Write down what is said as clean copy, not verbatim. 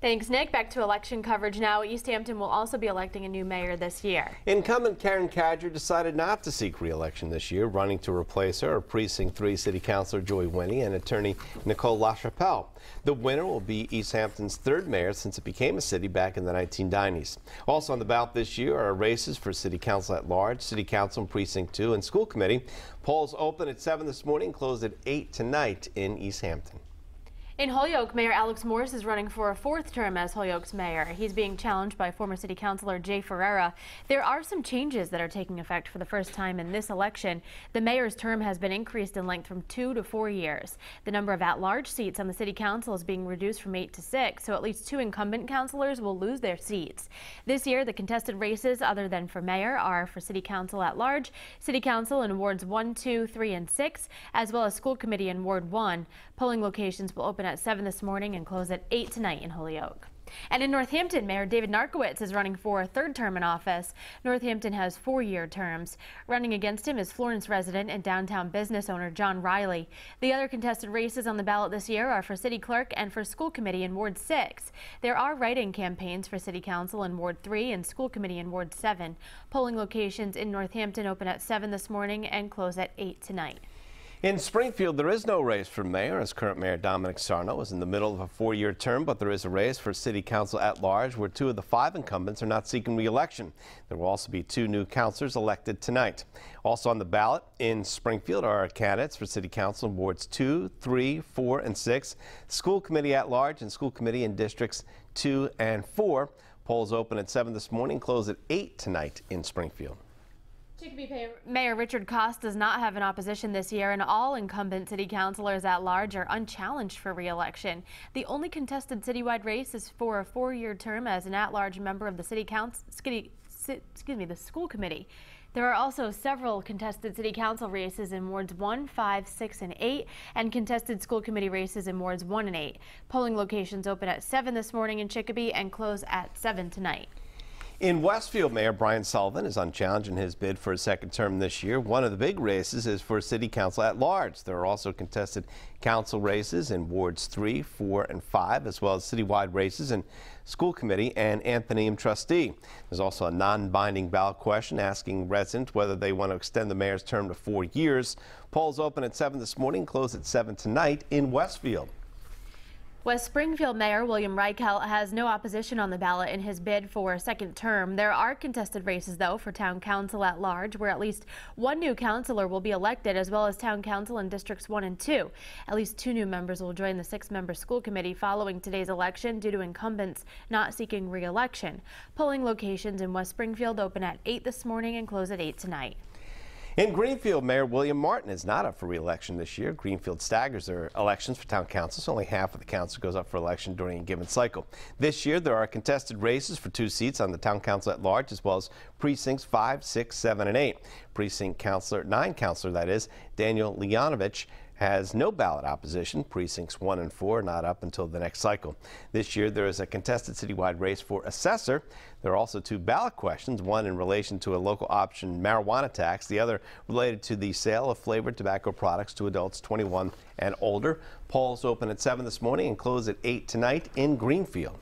Thanks, Nick. Back to election coverage now. Easthampton will also be electing a new mayor this year. Incumbent Karen Cadger decided not to seek re-election this year. Running to replace her are Precinct 3 City Councilor Joy Winnie and attorney Nicole LaChapelle. The winner will be Easthampton's third mayor since it became a city back in the 1990s. Also on the ballot this year are races for City Council at Large, City Council in Precinct 2, and School Committee. Polls open at 7 this morning, closed at 8 tonight in Easthampton. In Holyoke, Mayor Alex Morris is running for a fourth term as Holyoke's mayor. He's being challenged by former city councilor Jay Ferreira. There are some changes that are taking effect for the first time in this election. The mayor's term has been increased in length from 2 to 4 years. The number of at-large seats on the city council is being reduced from 8 to 6, so at least 2 incumbent councilors will lose their seats. This year, the contested races, other than for mayor, are for city council at large, city council in wards 1, 2, 3, and 6, as well as school committee in Ward 1. Polling locations will open at 7 this morning and close at 8 tonight in Holyoke. And in Northampton, Mayor David Narkowitz is running for a third term in office. Northampton has 4-year terms. Running against him is Florence resident and downtown business owner John Riley. The other contested races on the ballot this year are for city clerk and for school committee in Ward 6. There are write-in campaigns for city council in Ward 3 and school committee in Ward 7. Polling locations in Northampton open at 7 this morning and close at 8 tonight. In Springfield, there is no race for mayor, as current mayor Dominic Sarno is in the middle of a 4-year term, but there is a race for city council at large where 2 of the 5 incumbents are not seeking re-election. There will also be 2 new councilors elected tonight. Also on the ballot in Springfield are candidates for city council in wards 2, 3, 4, and 6, school committee at large and school committee in districts 2 and 4. Polls open at 7 this morning, close at 8 tonight in Springfield. CHICOPEE Mayor Richard Cost does not have an opposition this year, and all incumbent city councilors at large are unchallenged for re-election. The only contested citywide race is for a 4-year term as an at-large member of the the school committee. There are also several contested city council races in wards 1, 5, 6, and 8, and contested school committee races in wards 1 and 8. Polling locations open at 7 this morning in CHICOPEE and close at 7 tonight. In Westfield, Mayor Brian Sullivan is unchallenged in his bid for a second term this year. One of the big races is for city council at large. There are also contested council races in wards 3, 4, and 5, as well as citywide races in school committee and Athenaeum trustee. There's also a non-binding ballot question asking residents whether they want to extend the mayor's term to 4 years. Polls open at 7 this morning, close at 7 tonight in Westfield. West Springfield Mayor William Reichelt has no opposition on the ballot in his bid for a second term. There are contested races, though, for town council at large, where at least 1 new councilor will be elected, as well as town council in districts 1 and 2. At least 2 new members will join the 6-member school committee following today's election due to incumbents not seeking re-election. Polling locations in West Springfield open at 8 this morning and close at 8 tonight. In Greenfield, Mayor William Martin is not up for re-election this year. Greenfield staggers their elections for town council, so only half of the council goes up for election during a given cycle. This year, there are contested races for 2 seats on the town council at large, as well as precincts 5, 6, 7, and 8. Precinct councilor, 9 councilor that is, Daniel Leonovich, has no ballot opposition. Precincts 1 and 4 not up until the next cycle. This year there is a contested citywide race for assessor. There are also 2 ballot questions, one in relation to a local option marijuana tax, the other related to the sale of flavored tobacco products to adults 21 and older. Polls open at 7 this morning and close at 8 tonight in Greenfield.